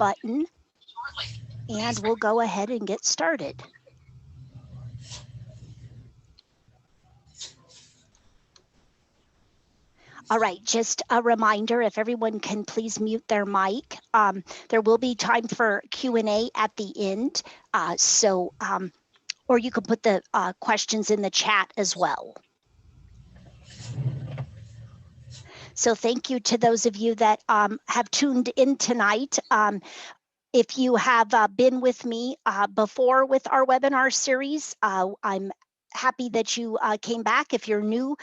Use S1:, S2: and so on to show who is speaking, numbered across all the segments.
S1: button and we'll go ahead and get started. All right, just a reminder, if everyone can please mute their mic. There will be time for Q&A at the end, or you can put the questions in the chat as well. So thank you to those of you that have tuned in tonight. If you have been with me before with our webinar series, I'm happy that you came back. If you're new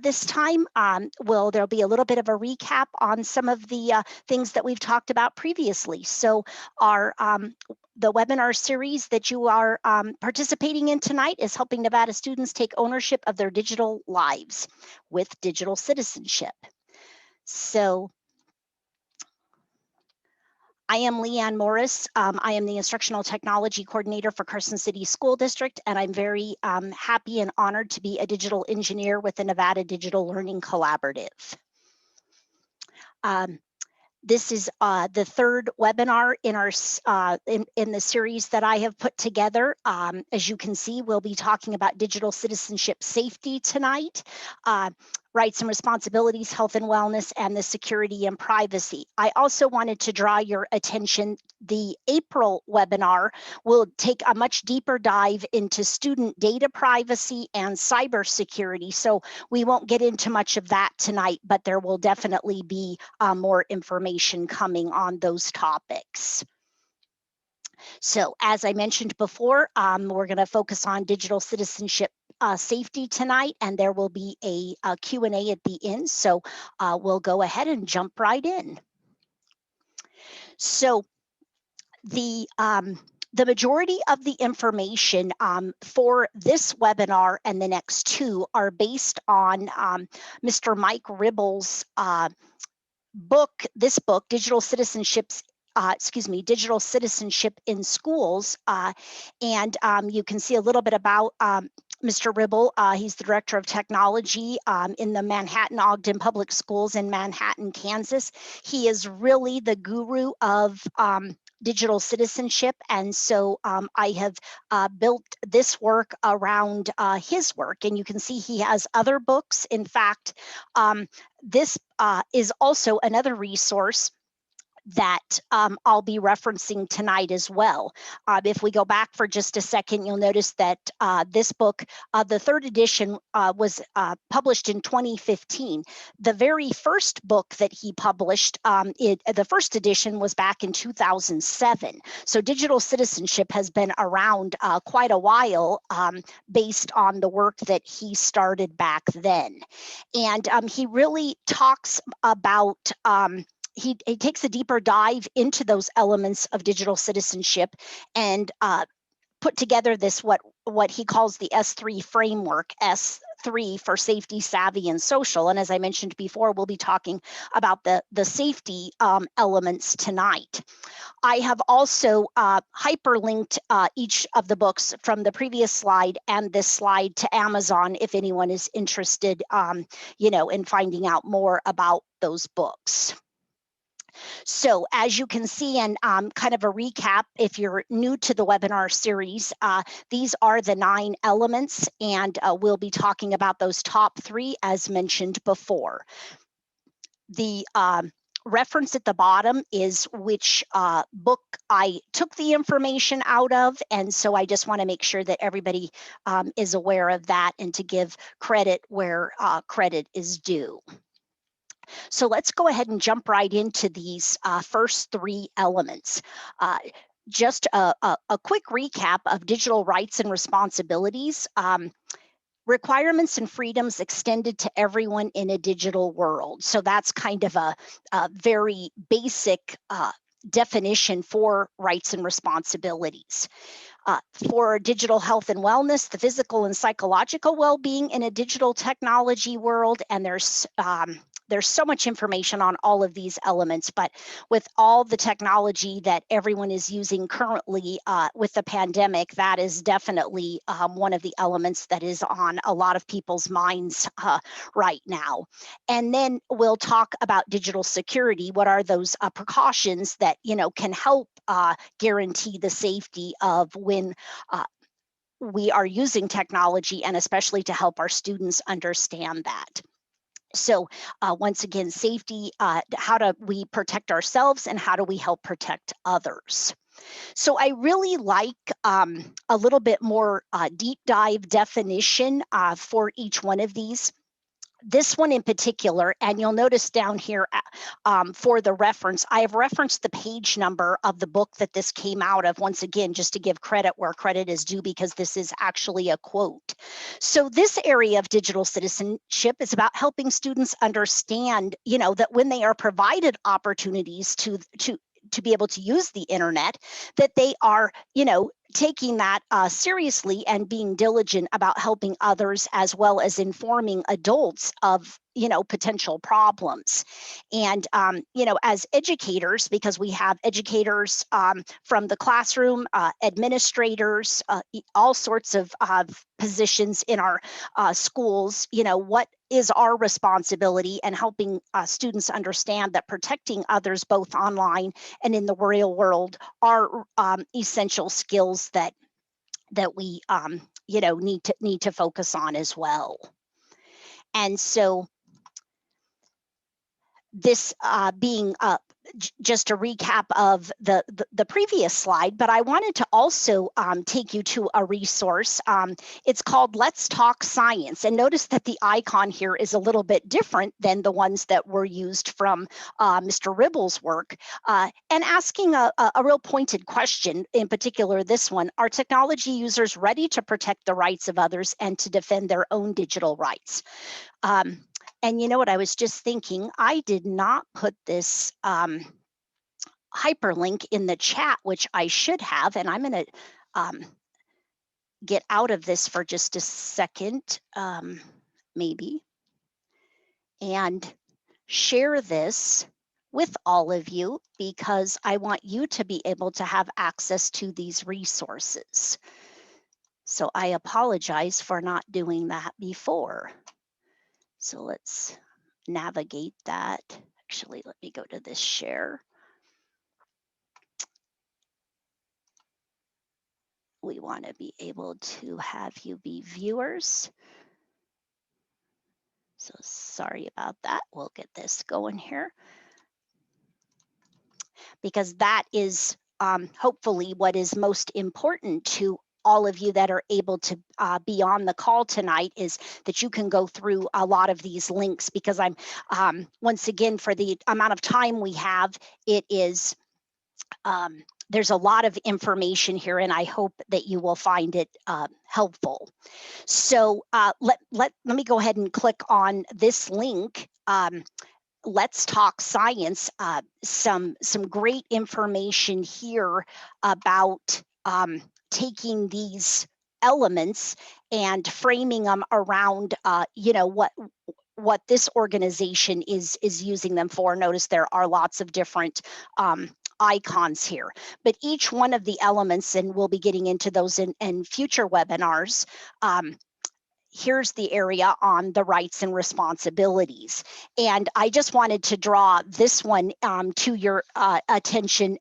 S1: this time, there'll be a little bit of a recap on some of the things that we've talked about previously. So the webinar series that you are participating in tonight is helping Nevada students take ownership of their digital lives with digital citizenship. So I am Leanne Morris. I am the Instructional Technology Coordinator for Carson City School District, and I'm very happy and honored to be a digital engineer with the Nevada Digital Learning Collaborative. This is the third webinar in our in the series that I have put together. As you can see, we'll be talking about digital citizenship safety tonight, rights and responsibilities, health and wellness, and the security and privacy. I also wanted to draw your attention. The April webinar will take a much deeper dive into student data privacy and cybersecurity. So we won't get into much of that tonight, but there will definitely be more information coming on those topics. So as I mentioned before, we're going to focus on digital citizenship safety tonight, and there will be a Q&A at the end. So we'll go ahead and jump right in. So the majority of the information for this webinar and the next two are based on Mr. Mike Ribble's book, Digital Citizenship in Schools. And you can see a little bit about Mr. Ribble. He's the Director of Technology in the Manhattan-Ogden Public Schools in Manhattan, Kansas. He is really the guru of digital citizenship, and so I have built this work around his work, and you can see he has other books. In fact, this is also another resource that I'll be referencing tonight as well. If we go back for just a second, you'll notice that this book, the third edition, was published in 2015. The very first book that he published, the first edition, was back in 2007. So digital citizenship has been around quite a while based on the work that he started back then. And he really talks about he takes a deeper dive into those elements of digital citizenship and put together this what he calls the S3 framework, S3 for safety, savvy, and social. And as I mentioned before, we'll be talking about the safety elements tonight. I have also hyperlinked each of the books from the previous slide and this slide to Amazon if anyone is interested, in finding out more about those books. So as you can see, and kind of a recap, if you're new to the webinar series, these are the 9 elements, and we'll be talking about those top 3 as mentioned before. The reference at the bottom is which book I took the information out of, and so I just want to make sure that everybody is aware of that and to give credit where credit is due. So let's go ahead and jump right into these first 3 elements. Just a quick recap of digital rights and responsibilities. Requirements and freedoms extended to everyone in a digital world. So that's kind of a very basic definition for rights and responsibilities. For digital health and wellness, the physical and psychological well-being in a digital technology world, and there's there's so much information on all of these elements, but with all the technology that everyone is using currently with the pandemic, that is definitely one of the elements that is on a lot of people's minds right now. And then we'll talk about digital security. What are those precautions that, you know, can help guarantee the safety of when we are using technology, and especially to help our students understand that. So once again, safety, how do we protect ourselves and how do we help protect others? So I really like a little bit more deep dive definition for each one of these. This one in particular, and you'll notice down here for the reference, I have referenced the page number of the book that this came out of, once again, just to give credit where credit is due, because this is actually a quote. So this area of digital citizenship is about helping students understand, you know, that when they are provided opportunities to be able to use the internet, that they are, you know, taking that seriously and being diligent about helping others, as well as informing adults of, you know, potential problems. And, you know, as educators, because we have educators from the classroom, administrators, all sorts of positions in our schools, you know, what is our responsibility, and helping students understand that protecting others both online and in the real world are essential skills that we you know, need to focus on as well. And so this being just a recap of the previous slide, but I wanted to also take you to a resource. It's called Let's Talk Science. And notice that the icon here is a little bit different than the ones that were used from Mr. Ribble's work, and asking a real pointed question, in particular this one: are technology users ready to protect the rights of others and to defend their own digital rights? And you know what, I was just thinking, I did not put this hyperlink in the chat, which I should have, and I'm going to get out of this for just a second, maybe, and share this with all of you, because I want you to be able to have access to these resources. So I apologize for not doing that before. So let's navigate that. Actually, let me go to this share. We want to be able to have you be viewers. So sorry about that. We'll get this going here, because that is hopefully what is most important to all of you that are able to be on the call tonight, is that you can go through a lot of these links, because I'm once again, for the amount of time we have, it is there's a lot of information here, and I hope that you will find it helpful. So let me go ahead and click on this link. Let's Talk Science. Some great information here about taking these elements and framing them around, you know, what this organization is using them for. Notice there are lots of different icons here, but each one of the elements, and we'll be getting into those in future webinars, here's the area on the rights and responsibilities. And I just wanted to draw this one to your attention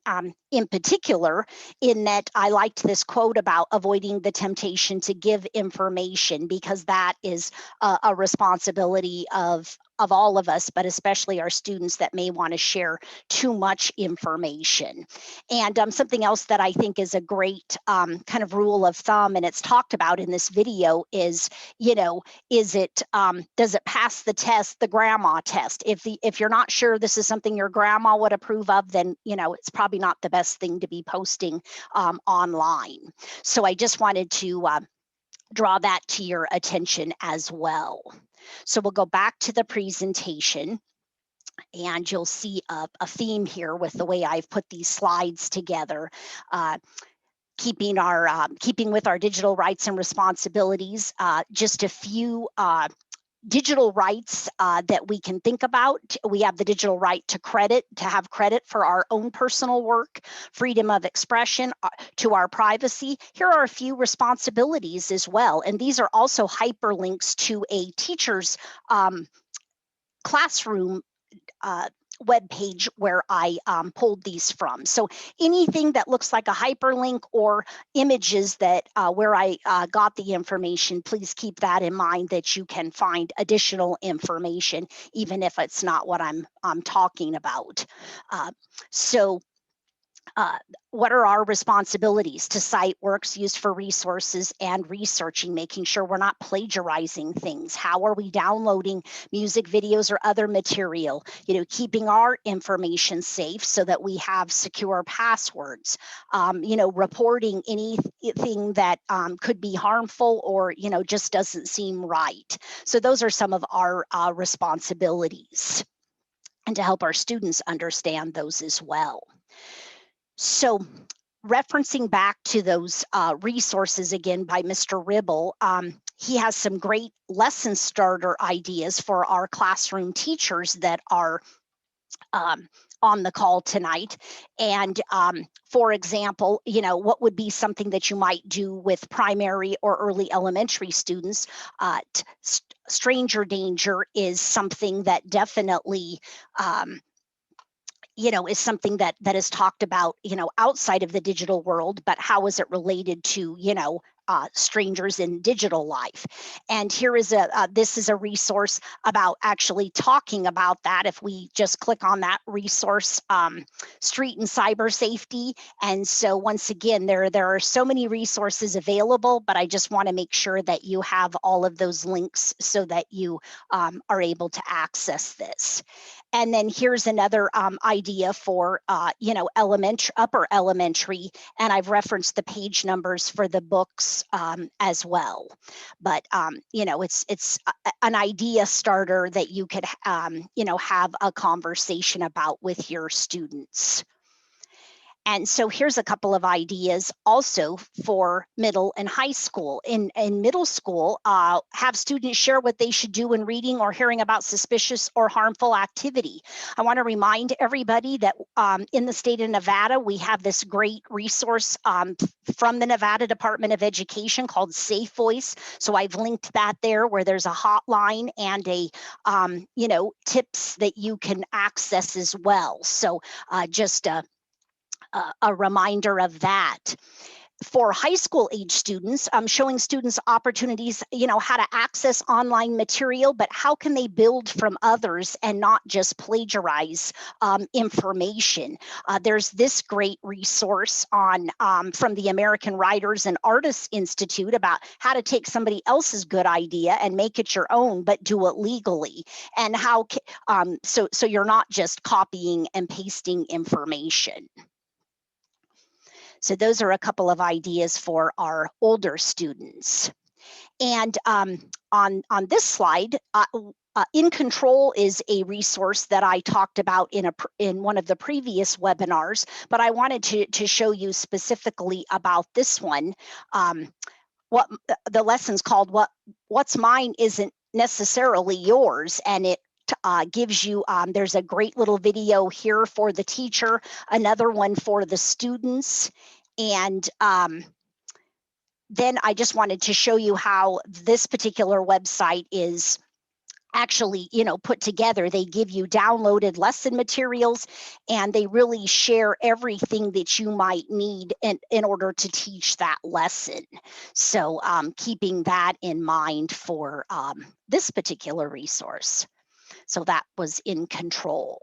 S1: in particular, in that I liked this quote about avoiding the temptation to give information, because that is a responsibility of all of us, but especially our students that may want to share too much information. And something else that I think is a great kind of rule of thumb, and it's talked about in this video, is, you know, is it does it pass the test, the grandma test? If you're not sure this is something your grandma would approve of, then, you know, it's probably not the best thing to be posting online. So I just wanted to draw that to your attention as well. So we'll go back to the presentation, and you'll see a theme here with the way I've put these slides together. Keeping with our digital rights and responsibilities. Just a few digital rights that we can think about. We have the digital right to have credit for our own personal work, freedom of expression, to our privacy. Here are a few responsibilities as well. And these are also hyperlinks to a teacher's classroom web page where I pulled these from. So anything that looks like a hyperlink or images that where I got the information, please keep that in mind, that you can find additional information, even if it's not what I'm talking about. What are our responsibilities? To cite works used for resources and researching, making sure we're not plagiarizing things. How are we downloading music, videos, or other material? Keeping our information safe so that we have secure passwords. Reporting anything that could be harmful or, just doesn't seem right. So those are some of our responsibilities, and to help our students understand those as well. So referencing back to those resources again by Mr. Ribble, he has some great lesson starter ideas for our classroom teachers that are on the call tonight. And for example, what would be something that you might do with primary or early elementary students? Stranger danger is something that definitely is something that is talked about, outside of the digital world, but how is it related to, strangers in digital life? And here is this is a resource about actually talking about that. If we just click on that resource, street and cyber safety. And so once again, there are so many resources available, but I just want to make sure that you have all of those links so that you are able to access this. And then here's another idea for, upper elementary, and I've referenced the page numbers for the books as well. But, it's an idea starter that you could, have a conversation about with your students. And so here's a couple of ideas also for middle and high school. In middle school, have students share what they should do when reading or hearing about suspicious or harmful activity. I want to remind everybody that in the state of Nevada, we have this great resource from the Nevada Department of Education called Safe Voice. So I've linked that there, where there's a hotline and a, tips that you can access as well. So just a reminder of that. For high school age students, showing students opportunities, how to access online material, but how can they build from others and not just plagiarize information. There's this great resource on from the American Writers and Artists Institute about how to take somebody else's good idea and make it your own, but do it legally. And how, so you're not just copying and pasting information. So those are a couple of ideas for our older students. And on this slide, In Control is a resource that I talked about in one of the previous webinars, but I wanted to show you specifically about this one. What the lesson's called What's Mine Isn't Necessarily Yours, and it gives you, there's a great little video here for the teacher, another one for the students. And then I just wanted to show you how this particular website is actually, put together. They give you downloaded lesson materials, and they really share everything that you might need in order to teach that lesson. So keeping that in mind for this particular resource. So that was In Control.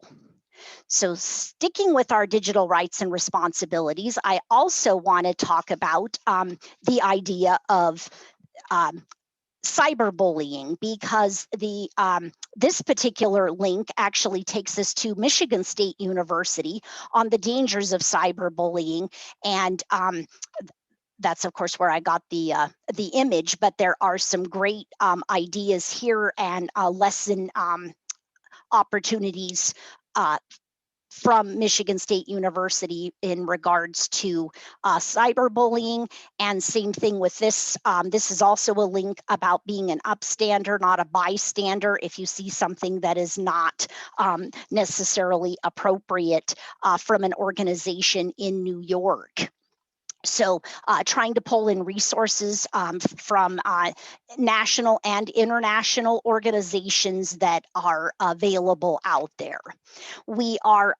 S1: So sticking with our digital rights and responsibilities, I also want to talk about the idea of cyberbullying, because this particular link actually takes us to Michigan State University on the dangers of cyberbullying. And that's of course where I got the image, but there are some great ideas here and lesson opportunities from Michigan State University in regards to cyberbullying. And same thing with this. This is also a link about being an upstander, not a bystander. If you see something that is not necessarily appropriate from an organization in New York. So trying to pull in resources from national and international organizations that are available out there. We are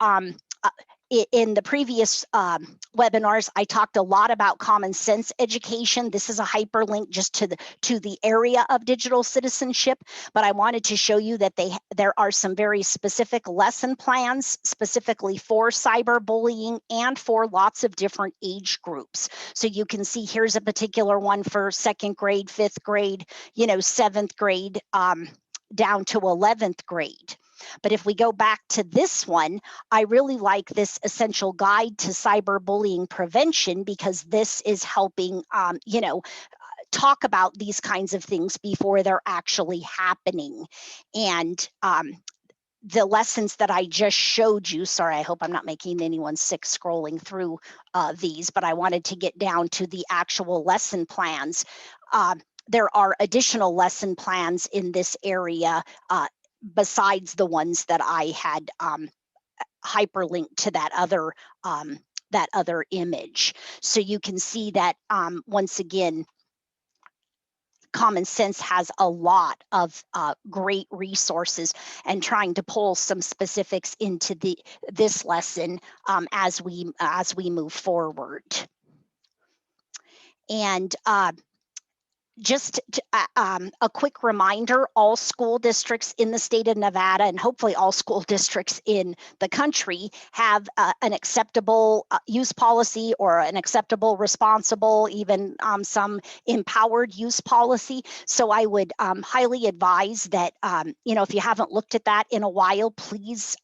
S1: in the previous webinars, I talked a lot about common sense education. This is a hyperlink just to the area of digital citizenship, but I wanted to show you that there are some very specific lesson plans specifically for cyberbullying and for lots of different age groups. So you can see here's a particular one for 2nd grade, 5th grade, 7th grade, down to 11th grade. But if we go back to this one, I really like this essential guide to cyberbullying prevention, because this is helping, talk about these kinds of things before they're actually happening. And the lessons that I just showed you, sorry, I hope I'm not making anyone sick scrolling through these, but I wanted to get down to the actual lesson plans. There are additional lesson plans in this area besides the ones that I had hyperlinked to that other image. So you can see that once again, Common Sense has a lot of great resources, and trying to pull some specifics into this lesson as we move forward. And just a quick reminder, all school districts in the state of Nevada, and hopefully all school districts in the country, have an acceptable use policy, or an acceptable, responsible, even some empowered use policy. So I would highly advise that, if you haven't looked at that in a while, please,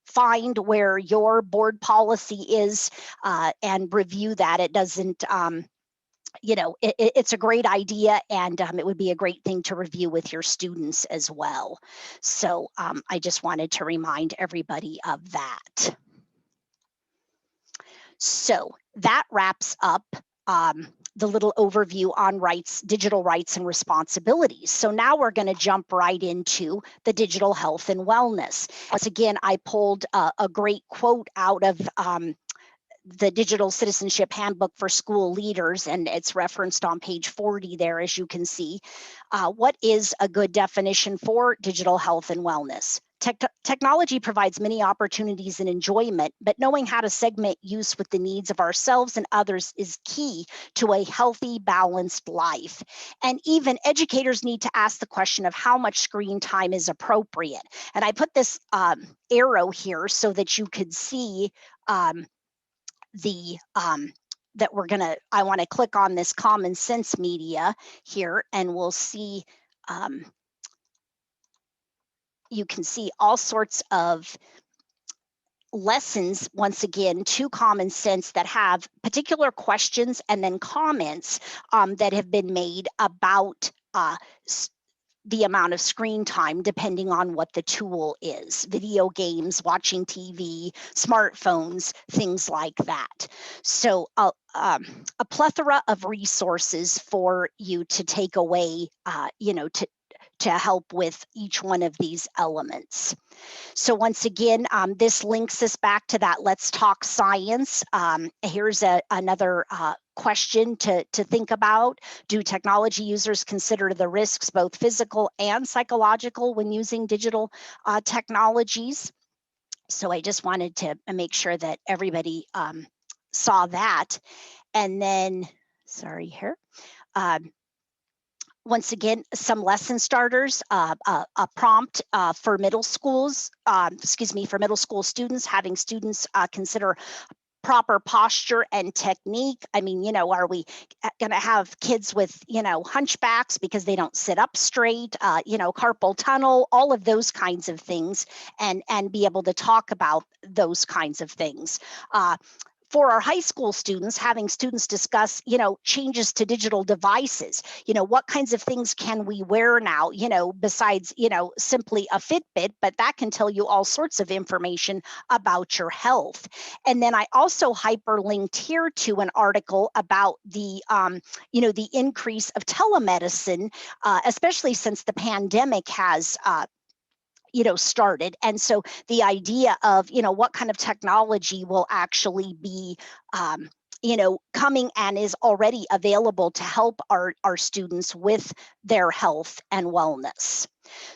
S1: find where your board policy is and review that. It doesn't, it's a great idea, and it would be a great thing to review with your students as well. So I just wanted to remind everybody of that. So that wraps up the little overview on rights, digital rights and responsibilities. So now we're going to jump right into the digital health and wellness. Once again, I pulled a great quote out of the Digital Citizenship Handbook for School Leaders, and it's referenced on page 40 there, as you can see. What is a good definition for digital health and wellness? Technology provides many opportunities and enjoyment, but knowing how to segment use with the needs of ourselves and others is key to a healthy, balanced life. And even educators need to ask the question of how much screen time is appropriate. And I put this arrow here so that you could see that I want to click on this Common Sense media here, and we'll see, you can see all sorts of lessons, once again, to Common Sense that have particular questions and then comments that have been made about the amount of screen time, depending on what the tool is: video games, watching TV, smartphones, things like that. So a plethora of resources for you to take away, to help with each one of these elements. So once again, this links us back to that Let's Talk Science. Here's another question to think about. Do technology users consider the risks, both physical and psychological, when using digital technologies? So I just wanted to make sure that everybody saw that. And then, sorry here. Once again, some lesson starters, a prompt for middle schools, for middle school students, having students consider proper posture and technique. I mean, are we going to have kids with, hunchbacks because they don't sit up straight, carpal tunnel, all of those kinds of things, and be able to talk about those kinds of things. for our high school students, having students discuss, changes to digital devices, what kinds of things can we wear now, besides, simply a Fitbit, but that can tell you all sorts of information about your health. And then I also hyperlinked here to an article about the, the increase of telemedicine, especially since the pandemic has started. And so the idea of, what kind of technology will actually be, coming and is already available to help our students with their health and wellness.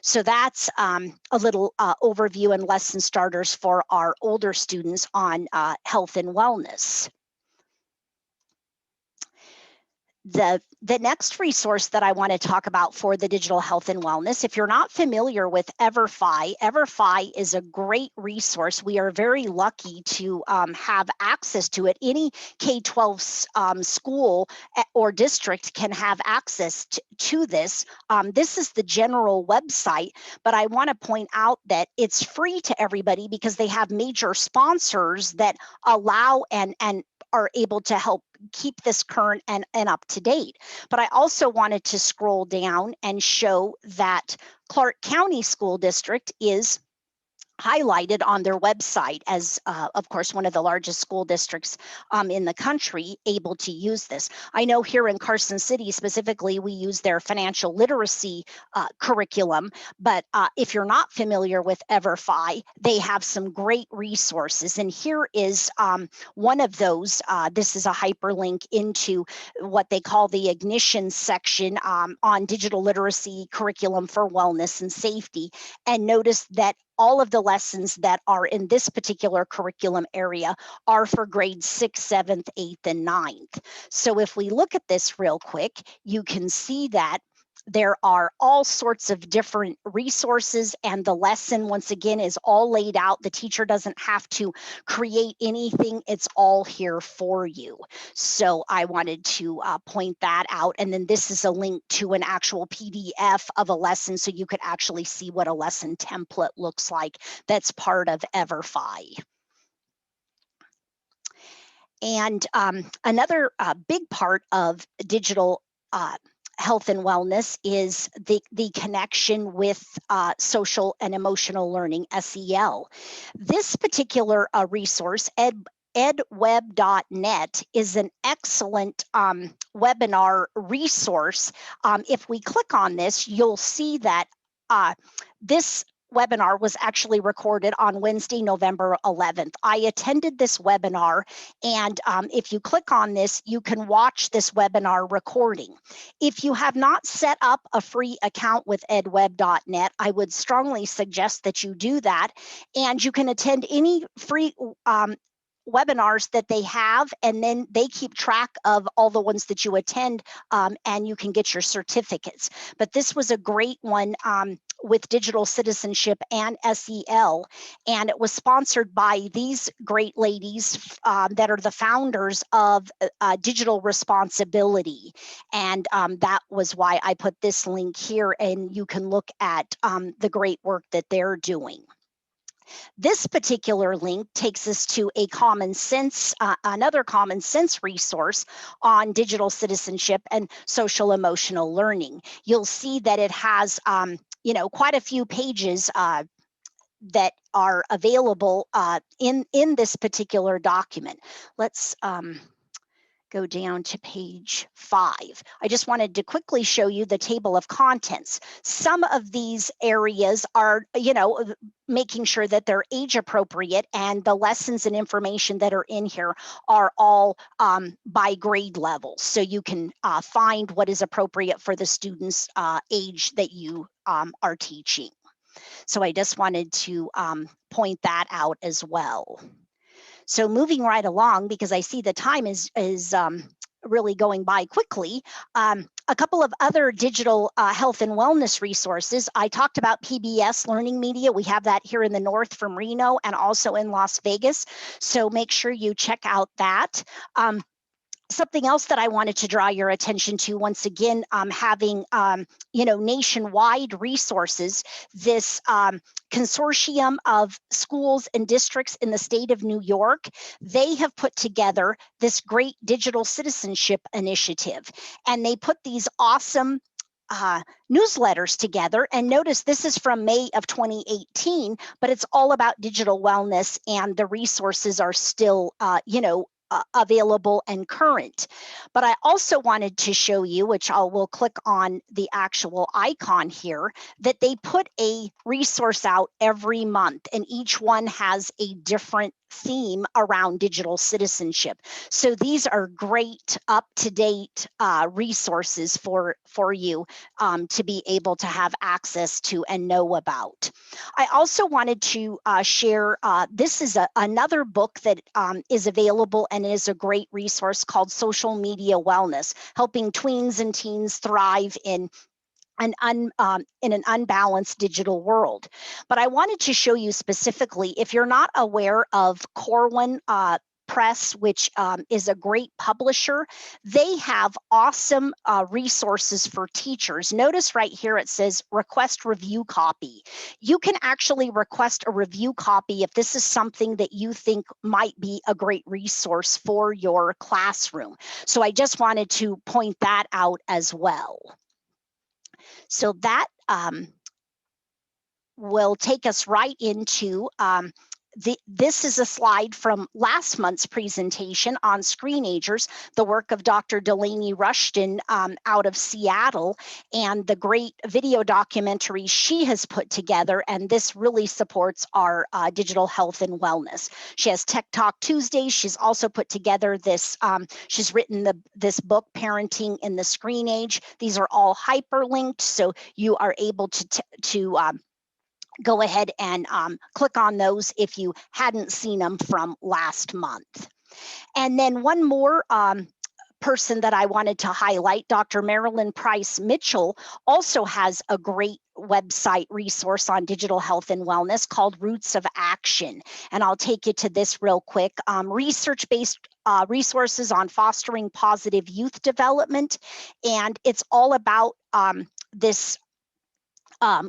S1: So that's a little overview and lesson starters for our older students on health and wellness. The next resource that I want to talk about for the digital health and wellness, if you're not familiar with Everfi, Everfi is a great resource. We are very lucky to have access to it. Any K-12 school or district can have access to this. This is the general website, but I want to point out that it's free to everybody because they have major sponsors that allow and are able to help keep this current and up to date. But I also wanted to scroll down and show that Clark County School District is highlighted on their website as, of course, one of the largest school districts in the country able to use this. I know here in Carson City specifically, we use their financial literacy curriculum, but if you're not familiar with Everfi, they have some great resources. And here is one of those. This is a hyperlink into what they call the ignition section on digital literacy curriculum for wellness and safety. And notice that all of the lessons that are in this particular curriculum area are for grades 6th, 7th, 8th, and 9th. So if we look at this real quick, you can see that there are all sorts of different resources, and the lesson, once again, is all laid out. The teacher doesn't have to create anything. It's all here for you. So I wanted to point that out. And then this is a link to an actual PDF of a lesson, so you could actually see what a lesson template looks like that's part of Everfi. And another big part of digital health and wellness is the connection with social and emotional learning, SEL. This particular resource, Edwebnet, is an excellent webinar resource. If we click on this, you'll see that this webinar was actually recorded on Wednesday, November 11th. I attended this webinar, and if you click on this, you can watch this webinar recording. If you have not set up a free account with edweb.net, I would strongly suggest that you do that, and you can attend any free webinars that they have, and then they keep track of all the ones that you attend, and you can get your certificates. But this was a great one with digital citizenship and SEL, and it was sponsored by these great ladies that are the founders of Digital Responsibility, and that was why I put this link here, and you can look at the great work that they're doing. This particular link takes us to a common sense, another common sense resource on digital citizenship and social emotional learning. You'll see that it has, quite a few pages that are available in this particular document. Let's go down to page 5. I just wanted to quickly show you the table of contents. Some of these areas are, making sure that they're age appropriate, and the lessons and information that are in here are all by grade level. So you can find what is appropriate for the student's age that you are teaching. So I just wanted to point that out as well. So moving right along, because I see the time is really going by quickly, a couple of other digital health and wellness resources. I talked about PBS Learning Media. We have that here in the north from Reno and also in Las Vegas. So make sure you check out that. Something else that I wanted to draw your attention to, once again, having nationwide resources, this consortium of schools and districts in the state of New York, they have put together this great digital citizenship initiative, and they put these awesome newsletters together. And notice this is from May of 2018, but it's all about digital wellness, and the resources are still, available and current. But I also wanted to show you, which we'll click on the actual icon here, that they put a resource out every month, and each one has a different theme around digital citizenship. So these are great up-to-date resources for you to be able to have access to and know about. I also wanted to share, this is another book that is available and is a great resource called Social Media Wellness, helping tweens and teens thrive in an unbalanced digital world. But I wanted to show you specifically, if you're not aware of Corwin Press, which is a great publisher, they have awesome resources for teachers. Notice right here it says request review copy. You can actually request a review copy if this is something that you think might be a great resource for your classroom. So I just wanted to point that out as well. So that will take us right into this is a slide from last month's presentation on Screenagers, the work of Dr. Delaney Rushton out of Seattle, and the great video documentary she has put together. And this really supports our digital health and wellness. She has Tech Talk Tuesdays. She's also put together this, she's written this book, Parenting in the Screen Age. These are all hyperlinked, so you are able to go ahead and click on those if you hadn't seen them from last month. And then one more person that I wanted to highlight, Dr. Marilyn Mitchell, also has a great website resource on digital health and wellness called Roots of Action. And I'll take you to this real quick. Research-based resources on fostering positive youth development. And it's all about this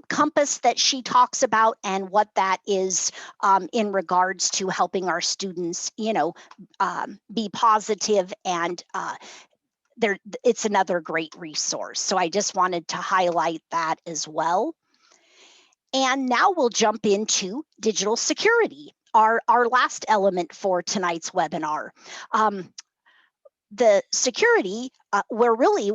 S1: compass that she talks about and what that is in regards to helping our students, be positive, and it's another great resource. So I just wanted to highlight that as well. And now we'll jump into digital security, our last element for tonight's webinar. The security, we're really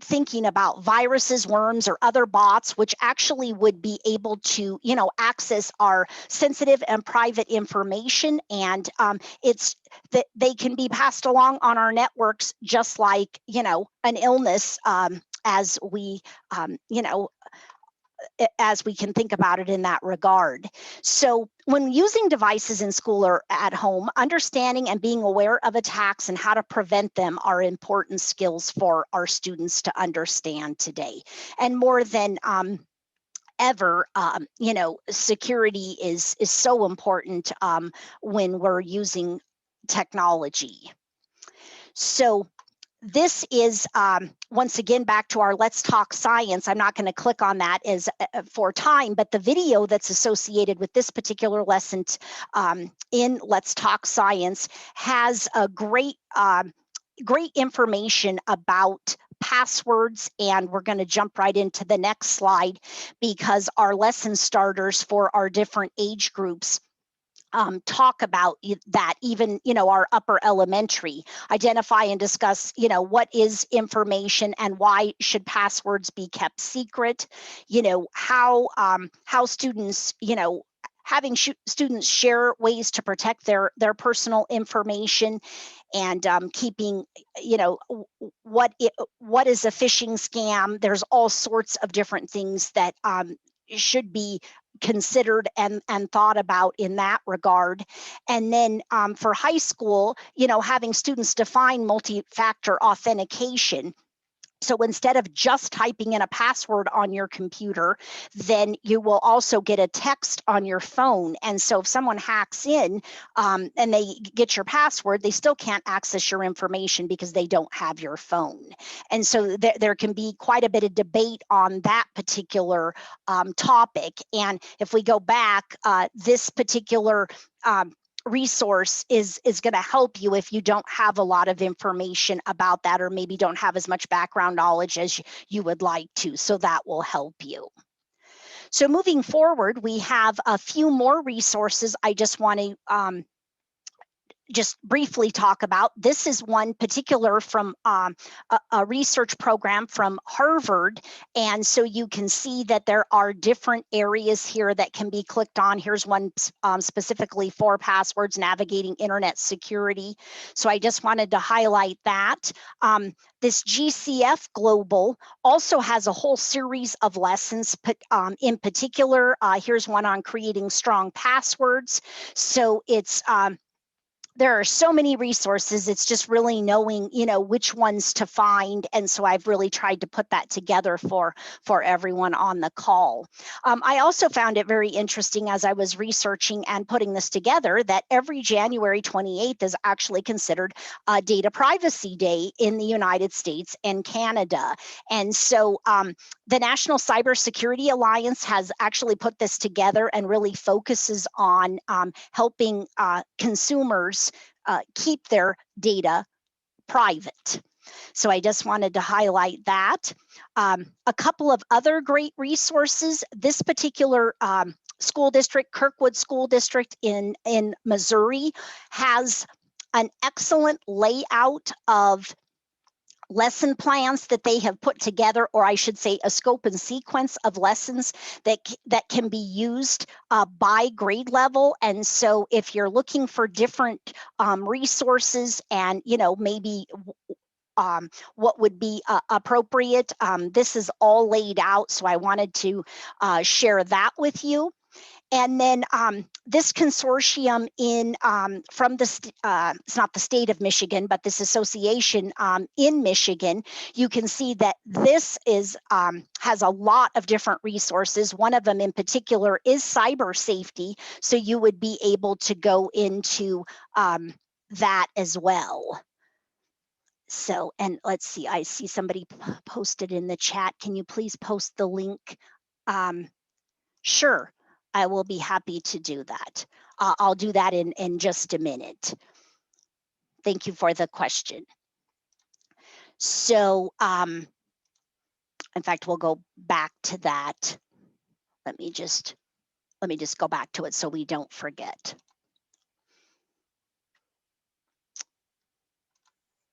S1: thinking about viruses, worms, or other bots, which actually would be able to, access our sensitive and private information. And it's that they can be passed along on our networks, just like, an illness, as we, as we can think about it in that regard. So when using devices in school or at home, understanding and being aware of attacks and how to prevent them are important skills for our students to understand today. And more than ever, security is so important when we're using technology. So this is, once again, back to our Let's Talk Science. I'm not going to click on that as for time, but the video that's associated with this particular lesson in Let's Talk Science has a great information about passwords, and we're going to jump right into the next slide because our lesson starters for our different age groups talk about that. Even, our upper elementary, identify and discuss, what is information and why should passwords be kept secret, how students, having students share ways to protect their personal information, and keeping, what is a phishing scam. There's all sorts of different things that should be considered and thought about in that regard. And then for high school, having students define multi-factor authentication, So instead of just typing in a password on your computer, then you will also get a text on your phone. And so if someone hacks in and they get your password, they still can't access your information because they don't have your phone. And so there can be quite a bit of debate on that particular topic. And if we go back, this particular resource is going to help you if you don't have a lot of information about that, or maybe don't have as much background knowledge as you would like to. So that will help you. So moving forward, we have a few more resources I just want to just briefly talk about. This is one particular from a research program from Harvard. And so you can see that there are different areas here that can be clicked on. Here's one specifically for passwords, navigating internet security. So I just wanted to highlight that. This GCF Global also has a whole series of lessons. In particular, here's one on creating strong passwords. So it's there are so many resources. It's just really knowing, which ones to find. And so I've really tried to put that together for everyone on the call. I also found it very interesting as I was researching and putting this together that every January 28th is actually considered Data Privacy Day in the United States and Canada. And so the National Cybersecurity Alliance has actually put this together and really focuses on helping consumers keep their data private. So I just wanted to highlight that. A couple of other great resources. This particular school district, Kirkwood School District in Missouri, has an excellent layout of lesson plans that they have put together, or I should say a scope and sequence of lessons that can be used by grade level. And so if you're looking for different resources and, maybe what would be appropriate, this is all laid out. So I wanted to share that with you. And then this consortium from it's not the state of Michigan, but this association in Michigan, you can see that this has a lot of different resources. One of them in particular is cyber safety. So you would be able to go into that as well. So, and let's see, I see somebody posted in the chat. Can you please post the link? Sure. I will be happy to do that. I'll do that in just a minute. Thank you for the question. So, in fact, we'll go back to that. Let me just go back to it so we don't forget.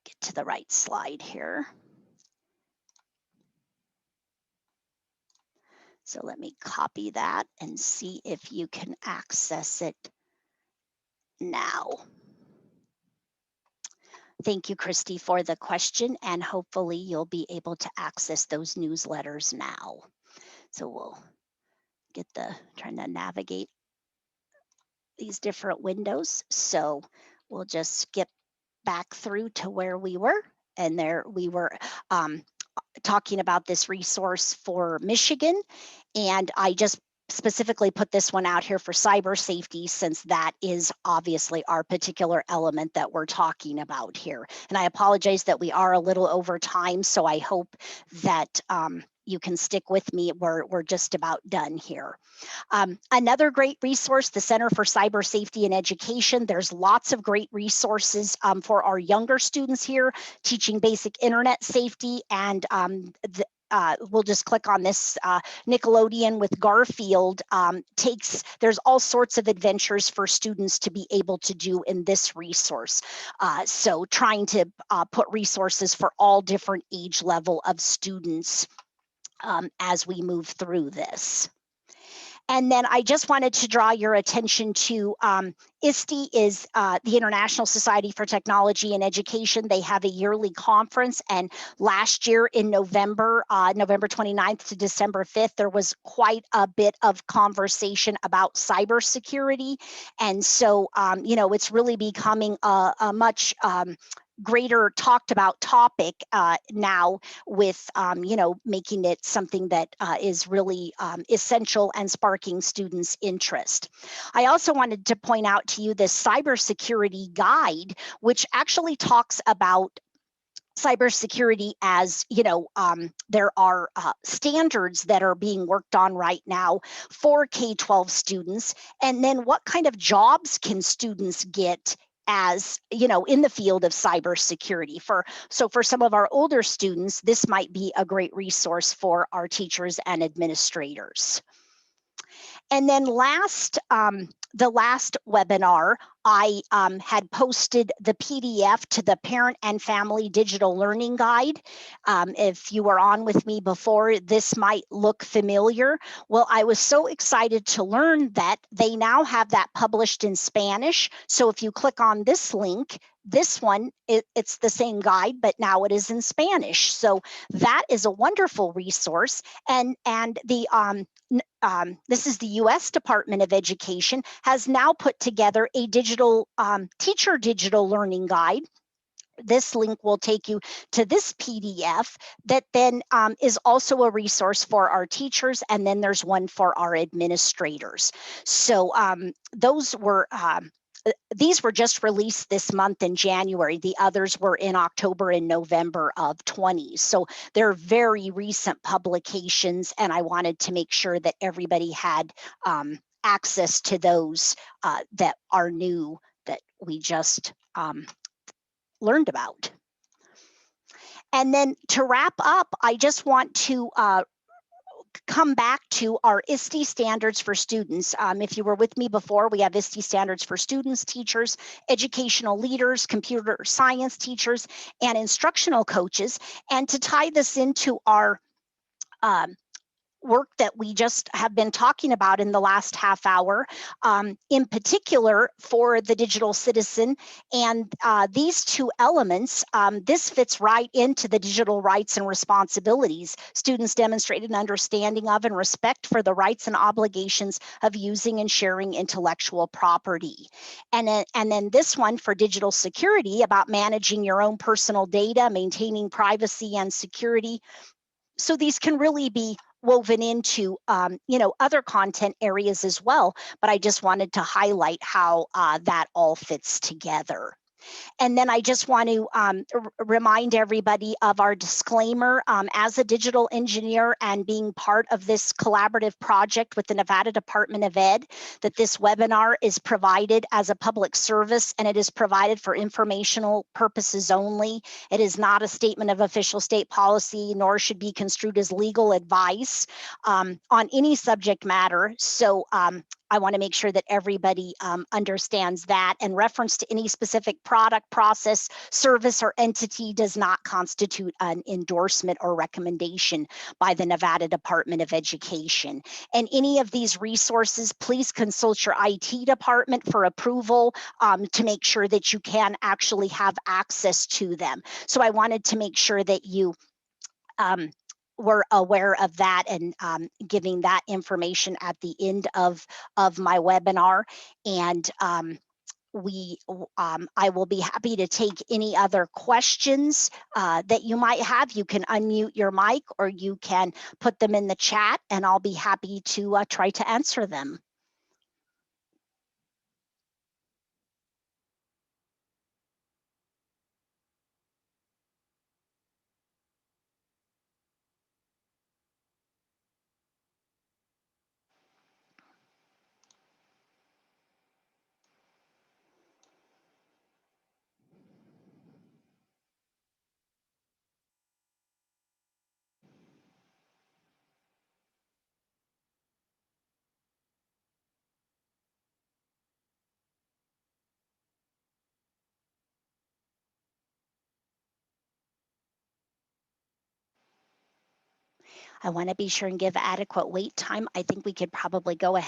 S1: Get to the right slide here. So let me copy that and see if you can access it now. Thank you, Christy, for the question, and hopefully you'll be able to access those newsletters now. So we'll trying to navigate these different windows. So we'll just skip back through to where we were, and there we were talking about this resource for Michigan, and I just specifically put this one out here for cyber safety, since that is obviously our particular element that we're talking about here. And I apologize that we are a little over time, so I hope that you can stick with me. We're just about done here. Another great resource, the Center for Cyber Safety and Education. There's lots of great resources for our younger students here, teaching basic internet safety, and we'll just click on this. Nickelodeon with Garfield there's all sorts of adventures for students to be able to do in this resource. So trying to put resources for all different age level of students as we move through this. And then I just wanted to draw your attention to ISTE is the International Society for Technology and Education. They have a yearly conference, and last year in November 29th to December 5th, there was quite a bit of conversation about cybersecurity. And so, it's really becoming a much greater talked about topic now with, making it something that is really essential and sparking students' interest. I also wanted to point out to you this cybersecurity guide, which actually talks about cybersecurity as, there are standards that are being worked on right now for K-12 students, and then what kind of jobs can students get as, in the field of cybersecurity. So for some of our older students, this might be a great resource for our teachers and administrators. And then the last webinar, I had posted the PDF to the Parent and Family Digital Learning Guide. If you were on with me before, this might look familiar. Well, I was so excited to learn that they now have that published in Spanish. So if you click on this link, this one, it's the same guide, but now it is in Spanish. So that is a wonderful resource. And the this is the U.S. Department of Education, has now put together a digital teacher digital learning guide. This link will take you to this PDF that then is also a resource for our teachers, and then there's one for our administrators. So these were just released this month in January. The others were in October and November of 20. So they're very recent publications, and I wanted to make sure that everybody had access to those that are new, that we just learned about. And then to wrap up, I just want to come back to our ISTE standards for students. If you were with me before, we have ISTE standards for students, teachers, educational leaders, computer science teachers, and instructional coaches. And to tie this into our work that we just have been talking about in the last half hour, in particular for the digital citizen. And these two elements, this fits right into the digital rights and responsibilities. Students demonstrate an understanding of and respect for the rights and obligations of using and sharing intellectual property. And then this one for digital security, about managing your own personal data, maintaining privacy and security. So these can really be woven into other content areas as well, but I just wanted to highlight how that all fits together. And then I just want to remind everybody of our disclaimer. As a digital engineer and being part of this collaborative project with the Nevada Department of Ed, that this webinar is provided as a public service, and it is provided for informational purposes only. It is not a statement of official state policy, nor should be construed as legal advice on any subject matter. So I want to make sure that everybody understands that, and reference to any specific product, process, service, or entity does not constitute an endorsement or recommendation by the Nevada Department of Education. And any of these resources, please consult your IT department for approval to make sure that you can actually have access to them. So I wanted to make sure that you were aware of that, and giving that information at the end of my webinar. And I will be happy to take any other questions that you might have. You can unmute your mic, or you can put them in the chat, and I'll be happy to try to answer them. I want to be sure and give adequate wait time. I think we could probably go ahead